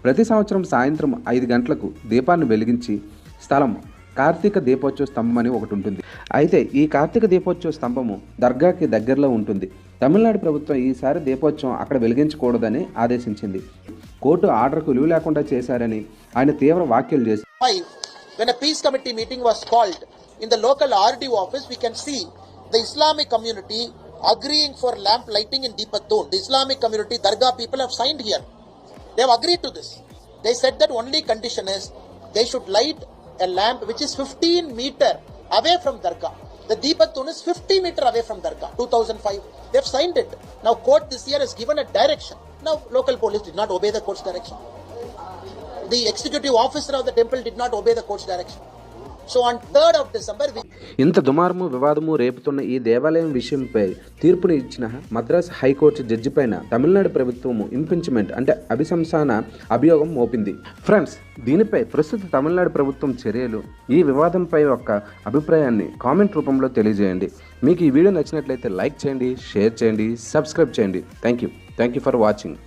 ప్రతి సంవత్సరం సాయంత్రం 5 గంటలకు దీపాన్ని వెలిగించి స్థలం కార్తీక దీపోత్సవ స్తంభం అని ఒకటి ఉంటుంది. అయితే ఈ కార్తీక దీపోత్సవ స్తంభము దర్గాకి దగ్గరలో ఉంటుంది. తమిళనాడు ప్రభుత్వం ఈసారి దీపోత్సవం అక్కడ వెలిగించకూడదని ఆదేశించింది. కోర్టు ఆర్డర్కు విలువ లేకుండా చేశారని ఆయన తీవ్ర వ్యాఖ్యలు చేశారు. When a peace committee meeting was called in the local RDO office, we can see the Islamic community agreeing for lamp lighting in Deepatun. The Islamic community, Dargah people have signed here. They have agreed to this. They said that only condition is they should light a lamp which is 15 meter away from Dargah. The Deepatun is 50 meter away from Dargah, 2005. They have signed it. Now court this year has given a direction. Now local police did not obey the court's direction. The executive officer of the temple did not obey the court's direction. So on 3rd of December, ఇంత దుమారము వివాదము రేపుతున్న ఈ దేవాలయం విషయంపై తీర్పుని ఇచ్చిన Madras high court judge పైన తమిళనాడు ప్రభుత్వము impeachment అంటే అభిశంసన అభియోగం మోపింది. ఫ్రెండ్స్, దీనిపై ప్రస్తుత తమిళనాడు ప్రభుత్వం చర్యలు, ఈ వివాదంపై ఒక అభిప్రాయాన్ని కామెంట్ రూపంలో తెలియజేయండి. మీకు ఈ వీడియో నచ్చినట్లయితే లైక్ చేయండి, షేర్ చేయండి, సబ్స్క్రైబ్ చేయండి. Thank you for watching.